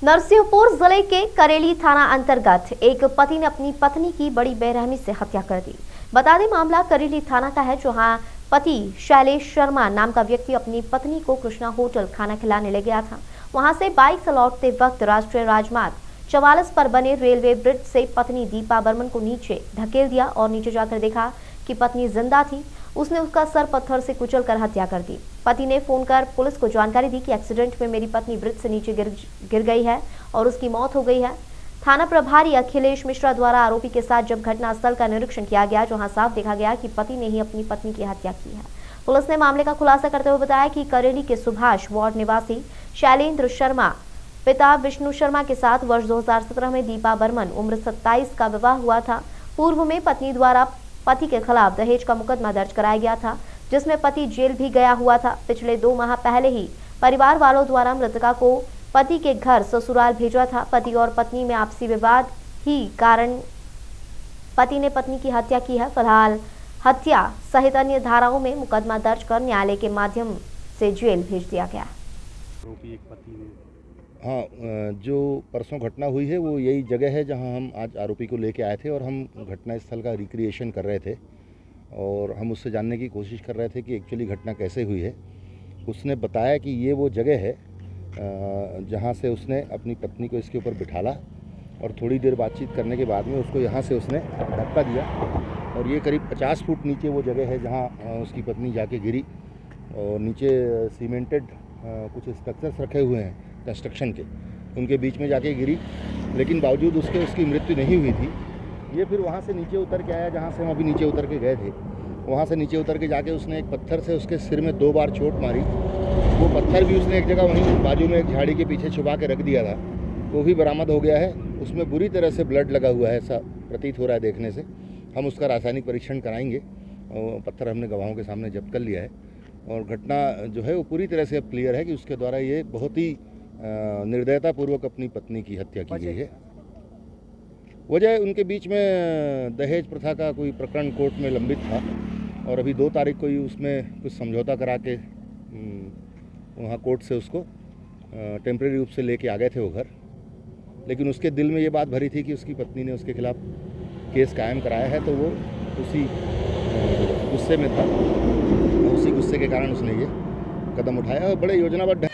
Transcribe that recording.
नरसिंहपुर जिले के करेली थाना अंतर्गत एक पति ने अपनी पत्नी की बड़ी बेरहमी से हत्या कर दी। बता दें मामला करेली थाना का है, जहां पति शैलेश शर्मा नाम का व्यक्ति अपनी पत्नी को कृष्णा होटल खाना खिलाने ले गया था। वहां से बाइक से लौटते वक्त राष्ट्रीय राजमार्ग 44 पर बने रेलवे ब्रिज से पत्नी दीपा बर्मन को नीचे धकेल दिया और नीचे जाकर देखा कि पत्नी जिंदा थी। उसने उसका सर पत्थर से कुचलकर हत्या कर दी। पति ने फोन कर पुलिस को जानकारी दी कि एक्सीडेंट में मेरी पत्नी ब्रिज से नीचे गिर गई है और उसकी मौत हो गई है। थाना प्रभारी अखिलेश मिश्रा द्वारा आरोपी के साथ जब घटनास्थल का निरीक्षण किया गया, जहां साफ देखा गया कि पति ने ही अपनी पत्नी की हत्या की है। पुलिस ने मामले का खुलासा करते हुए बताया कि करेली के सुभाष वार्ड निवासी शैलेंद्र शर्मा पिता विष्णु शर्मा के साथ वर्ष 2017 में दीपा बर्मन उम्र 27 का विवाह हुआ था। पूर्व में पत्नी द्वारा पति के खिलाफ दहेज का मुकदमा दर्ज कराया गया था, जिसमें पति जेल भी गया हुआ था। पिछले 2 माह पहले ही परिवार वालों द्वारा मृतका को पति के घर ससुराल भेजा था। पति और पत्नी में आपसी विवाद ही कारण पति ने पत्नी की हत्या की है। फिलहाल हत्या सहित अन्य धाराओं में मुकदमा दर्ज कर न्यायालय के माध्यम से जेल भेज दिया गया। हाँ, जो परसों घटना हुई है वो यही जगह है जहां हम आज आरोपी को लेके आए थे और हम घटना स्थल का रिक्रिएशन कर रहे थे और हम उससे जानने की कोशिश कर रहे थे कि एक्चुअली घटना कैसे हुई है। उसने बताया कि ये वो जगह है जहां से उसने अपनी पत्नी को इसके ऊपर बिठाला और थोड़ी देर बातचीत करने के बाद में उसको यहाँ से उसने धक्का दिया और ये करीब 50 फुट नीचे वो जगह है जहाँ उसकी पत्नी जाके गिरी और नीचे सीमेंटेड कुछ स्ट्रक्चर्स रखे हुए हैं कंस्ट्रक्शन के, उनके बीच में जाके गिरी, लेकिन बावजूद उसके उसकी मृत्यु नहीं हुई थी। ये फिर वहाँ से नीचे उतर के आया जहाँ से हम अभी नीचे उतर के गए थे। वहाँ से नीचे उतर के जाके उसने एक पत्थर से उसके सिर में 2 बार चोट मारी। वो पत्थर भी उसने एक जगह वहीं बाजू में एक झाड़ी के पीछे छुपा के रख दिया था, वो भी बरामद हो गया है। उसमें बुरी तरह से ब्लड लगा हुआ है, ऐसा प्रतीत हो रहा है देखने से। हम उसका रासायनिक परीक्षण कराएंगे और पत्थर हमने गवाहों के सामने जब्त कर लिया है और घटना जो है वो पूरी तरह से अब क्लियर है कि उसके द्वारा ये बहुत ही निर्दयतापूर्वक अपनी पत्नी की हत्या की गई है। वजह उनके बीच में दहेज प्रथा का कोई प्रकरण कोर्ट में लंबित था और अभी 2 तारीख को ही उसमें कुछ समझौता करा के वहाँ कोर्ट से उसको टेम्परेरी रूप से लेके आ गए थे वो घर, लेकिन उसके दिल में ये बात भरी थी कि उसकी पत्नी ने उसके खिलाफ केस कायम कराया है, तो वो उसी गुस्से में था, उसी गुस्से के कारण उसने ये कदम उठाया और बड़े योजनाबद्ध